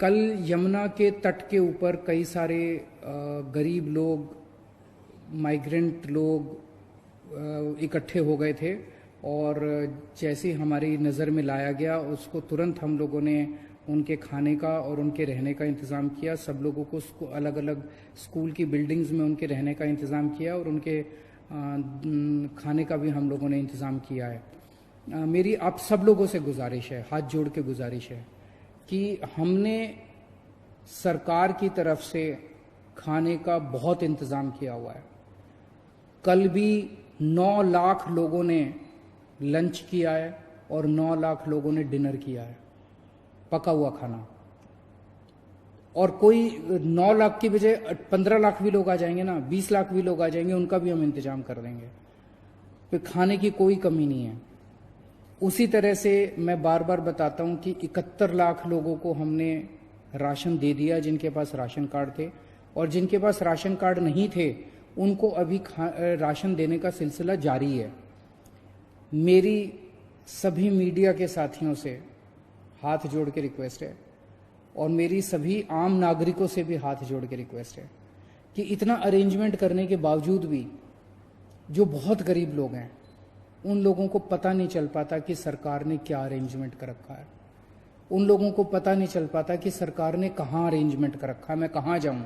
कल यमुना के तट के ऊपर कई सारे गरीब लोग, माइग्रेंट लोग इकट्ठे हो गए थे और जैसे हमारी नज़र में लाया गया उसको तुरंत हम लोगों ने उनके खाने का और उनके रहने का इंतज़ाम किया। सब लोगों को अलग अलग स्कूल की बिल्डिंग्स में उनके रहने का इंतज़ाम किया और उनके खाने का भी हम लोगों ने इंतज़ाम किया है। मेरी आप सब लोगों से गुजारिश है, हाथ जोड़ के गुजारिश है कि हमने सरकार की तरफ से खाने का बहुत इंतज़ाम किया हुआ है। कल भी 9 लाख लोगों ने लंच किया है और 9 लाख लोगों ने डिनर किया है, पका हुआ खाना। और कोई 9 लाख की बजाय 15 लाख भी लोग आ जाएंगे ना, 20 लाख भी लोग आ जाएंगे, उनका भी हम इंतजाम कर देंगे। फिर खाने की कोई कमी नहीं है। उसी तरह से मैं बार बार बताता हूं कि 71 लाख लोगों को हमने राशन दे दिया जिनके पास राशन कार्ड थे, और जिनके पास राशन कार्ड नहीं थे उनको अभी राशन देने का सिलसिला जारी है। मेरी सभी मीडिया के साथियों से हाथ जोड़ के रिक्वेस्ट है और मेरी सभी आम नागरिकों से भी हाथ जोड़ के रिक्वेस्ट है कि इतना अरेंजमेंट करने के बावजूद भी जो बहुत गरीब लोग हैं उन लोगों को पता नहीं चल पाता कि सरकार ने क्या अरेंजमेंट कर रखा है। उन लोगों को पता नहीं चल पाता कि सरकार ने कहाँ अरेंजमेंट कर रखा है, मैं कहाँ जाऊं,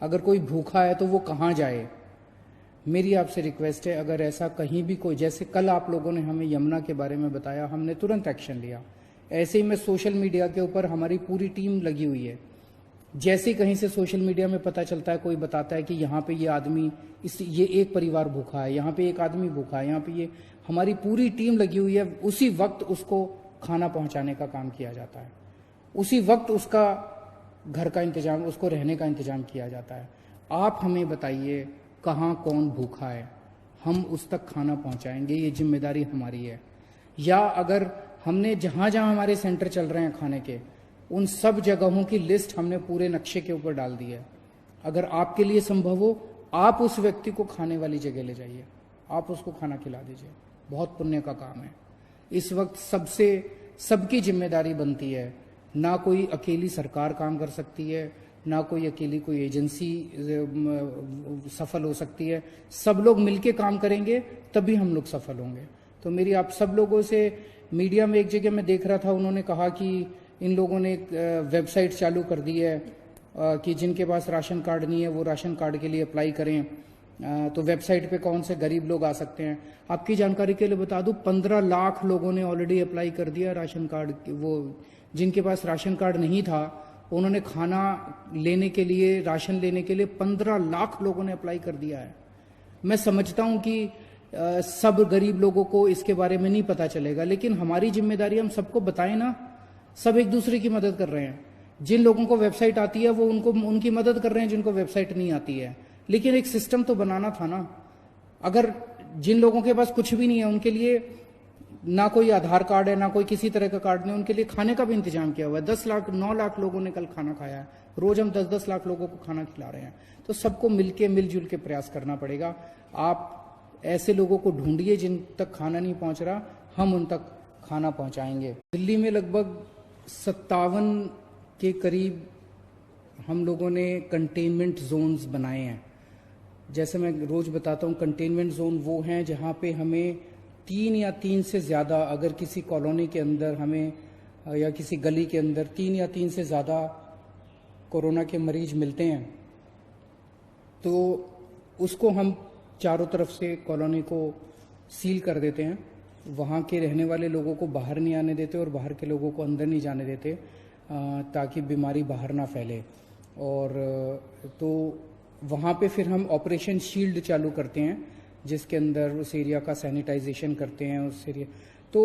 अगर कोई भूखा है तो वो कहाँ जाए। मेरी आपसे रिक्वेस्ट है, अगर ऐसा कहीं भी कोई, जैसे कल आप लोगों ने हमें यमुना के बारे में बताया, हमने तुरंत एक्शन लिया। ऐसे ही मैं सोशल मीडिया के ऊपर हमारी पूरी टीम लगी हुई है। जैसे ही कहीं से सोशल मीडिया में पता चलता है, कोई बताता है कि यहाँ पे ये आदमी, ये एक परिवार भूखा है, यहाँ पे एक आदमी भूखा है, यहाँ पे ये, हमारी पूरी टीम लगी हुई है। उसी वक्त उसको खाना पहुंचाने का काम किया जाता है, उसी वक्त उसका घर का इंतजाम, उसको रहने का इंतजाम किया जाता है। आप हमें बताइए कहाँ कौन भूखा है, हम उस तक खाना पहुंचाएंगे, ये जिम्मेदारी हमारी है। या अगर हमने जहां जहां हमारे सेंटर चल रहे हैं खाने के, उन सब जगहों की लिस्ट हमने पूरे नक्शे के ऊपर डाल दी है। अगर आपके लिए संभव हो, आप उस व्यक्ति को खाने वाली जगह ले जाइए, आप उसको खाना खिला दीजिए, बहुत पुण्य का काम है। इस वक्त सबकी जिम्मेदारी बनती है। ना कोई अकेली सरकार काम कर सकती है, ना कोई अकेली कोई एजेंसी सफल हो सकती है। सब लोग मिलके काम करेंगे तभी हम लोग सफल होंगे। तो मेरी आप सब लोगों से, मीडिया में एक जगह मैं देख रहा था, उन्होंने कहा कि इन लोगों ने एक वेबसाइट चालू कर दी है कि जिनके पास राशन कार्ड नहीं है वो राशन कार्ड के लिए अप्लाई करें। तो वेबसाइट पे कौन से गरीब लोग आ सकते हैं। आपकी जानकारी के लिए बता दूं, 15 लाख लोगों ने ऑलरेडी अप्लाई कर दिया राशन कार्ड। वो जिनके पास राशन कार्ड नहीं था, उन्होंने खाना लेने के लिए, राशन लेने के लिए 15 लाख लोगों ने अप्लाई कर दिया है। मैं समझता हूं कि सब गरीब लोगों को इसके बारे में नहीं पता चलेगा, लेकिन हमारी जिम्मेदारी, हम सबको बताएं ना। सब एक दूसरे की मदद कर रहे हैं। जिन लोगों को वेबसाइट आती है वो उनकी मदद कर रहे हैं जिनको वेबसाइट नहीं आती है। लेकिन एक सिस्टम तो बनाना था ना। अगर जिन लोगों के पास कुछ भी नहीं है, उनके लिए ना कोई आधार कार्ड है, ना कोई किसी तरह का कार्ड नहीं, उनके लिए खाने का भी इंतजाम किया हुआ है। 9 लाख लोगों ने कल खाना खाया है। रोज हम 10-10 लाख लोगों को खाना खिला रहे हैं। तो सबको मिलजुल के प्रयास करना पड़ेगा। आप ऐसे लोगों को ढूंढिए जिन तक खाना नहीं पहुंच रहा, हम उन तक खाना पहुंचाएंगे। दिल्ली में लगभग 57 के करीब हम लोगों ने कंटेनमेंट जोन्स बनाए हैं। जैसे मैं रोज बताता हूं, कंटेनमेंट जोन वो हैं जहां पे हमें 3 या 3 से ज्यादा, अगर किसी कॉलोनी के अंदर हमें या किसी गली के अंदर 3 या 3 से ज्यादा कोरोना के मरीज मिलते हैं, तो उसको हम चारों तरफ से कॉलोनी को सील कर देते हैं। वहाँ के रहने वाले लोगों को बाहर नहीं आने देते और बाहर के लोगों को अंदर नहीं जाने देते, ताकि बीमारी बाहर ना फैले। और तो वहाँ पे फिर हम ऑपरेशन शील्ड चालू करते हैं, जिसके अंदर उस एरिया का सैनिटाइजेशन करते हैं। उस एरिया तो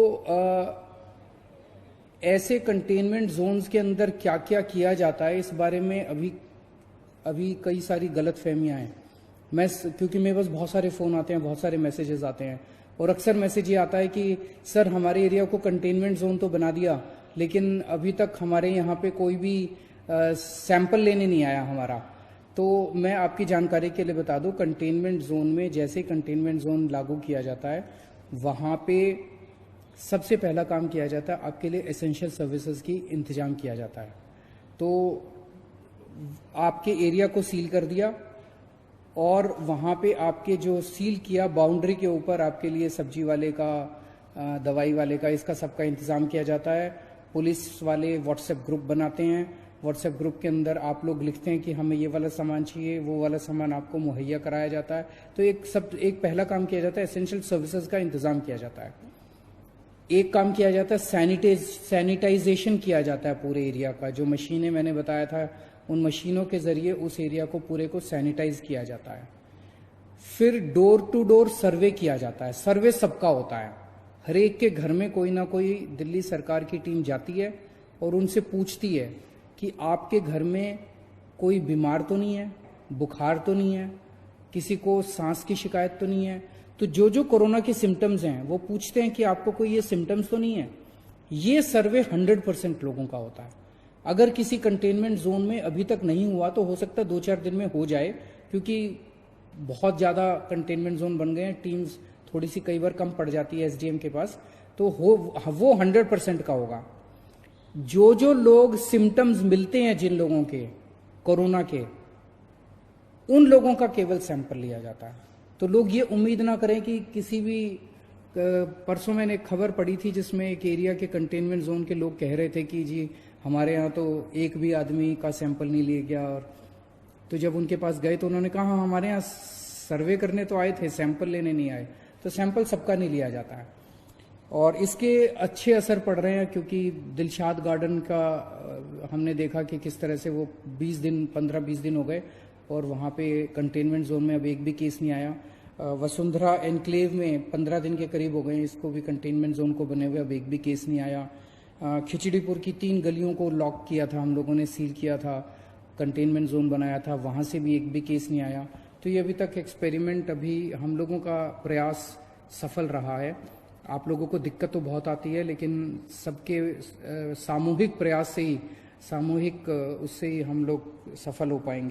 ऐसे कंटेनमेंट जोन्स के अंदर क्या क्या किया जाता है, इस बारे में अभी कई सारी गलत फहमियाँ हैं। क्योंकि मेरे पास बहुत सारे फ़ोन आते हैं, बहुत सारे मैसेजेस आते हैं, और अक्सर मैसेज ये आता है कि सर हमारे एरिया को कंटेनमेंट जोन तो बना दिया, लेकिन अभी तक हमारे यहाँ पे कोई भी सैंपल लेने नहीं आया हमारा। तो मैं आपकी जानकारी के लिए बता दूं, कंटेनमेंट जोन में जैसे कंटेनमेंट जोन लागू किया जाता है, वहाँ पे सबसे पहला काम किया जाता है, आपके लिए एसेंशियल सर्विसेज की इंतजाम किया जाता है। तो आपके एरिया को सील कर दिया और वहाँ पे आपके जो सील किया बाउंड्री के ऊपर आपके लिए सब्जी वाले का, दवाई वाले का, इसका सबका इंतज़ाम किया जाता है। पुलिस वाले व्हाट्सएप ग्रुप बनाते हैं, व्हाट्सएप ग्रुप के अंदर आप लोग लिखते हैं कि हमें ये वाला सामान चाहिए, वो वाला सामान आपको मुहैया कराया जाता है। तो एक पहला काम किया जाता है, एसेंशियल सर्विसेज का इंतज़ाम किया जाता है। एक काम किया जाता है, सैनिटाइजेशन किया जाता है पूरे एरिया का। जो मशीनें मैंने बताया था, उन मशीनों के जरिए उस एरिया को पूरे को सैनिटाइज किया जाता है। फिर डोर टू डोर सर्वे किया जाता है। सर्वे सबका होता है, हर एक के घर में कोई ना कोई दिल्ली सरकार की टीम जाती है और उनसे पूछती है कि आपके घर में कोई बीमार तो नहीं है, बुखार तो नहीं है, किसी को सांस की शिकायत तो नहीं है। तो जो जो कोरोना के सिम्टम्स हैं वो पूछते हैं कि आपको कोई ये सिम्टम्स तो नहीं है। ये सर्वे 100% लोगों का होता है। अगर किसी कंटेनमेंट जोन में अभी तक नहीं हुआ तो हो सकता है 2-4 दिन में हो जाए, क्योंकि बहुत ज़्यादा कंटेनमेंट जोन बन गए हैं। टीम्स थोड़ी सी कई बार कम पड़ जाती है एसडीएम के पास, तो वो 100% का होगा। जो जो लोग सिम्टम्स मिलते हैं जिन लोगों के कोरोना के, उन लोगों का केवल सैंपल लिया जाता है। तो लोग ये उम्मीद ना करें कि किसी भी, परसों मैंने एक खबर पढ़ी थी जिसमें एक एरिया के कंटेनमेंट जोन के लोग कह रहे थे कि जी हमारे यहाँ तो एक भी आदमी का सैंपल नहीं लिया गया। और तो जब उनके पास गए तो उन्होंने कहा हाँ, हमारे यहाँ सर्वे करने तो आए थे, सैंपल लेने नहीं आए। तो सैंपल सबका नहीं लिया जाता है और इसके अच्छे असर पड़ रहे हैं, क्योंकि दिलशाद गार्डन का हमने देखा कि किस तरह से वो 15-20 दिन हो गए और वहाँ पे कंटेनमेंट जोन में अब एक भी केस नहीं आया। वसुंधरा एनक्लेव में 15 दिन के करीब हो गए, इसको भी कंटेनमेंट जोन को बने हुए अब एक भी केस नहीं आया। खिचड़ीपुर की 3 गलियों को लॉक किया था हम लोगों ने, सील किया था, कंटेनमेंट जोन बनाया था, वहाँ से भी एक भी केस नहीं आया। तो ये अभी तक एक्सपेरिमेंट, अभी हम लोगों का प्रयास सफल रहा है। आप लोगों को दिक्कत तो बहुत आती है, लेकिन सबके सामूहिक प्रयास से ही, सामूहिक उससे ही हम लोग सफल हो पाएंगे।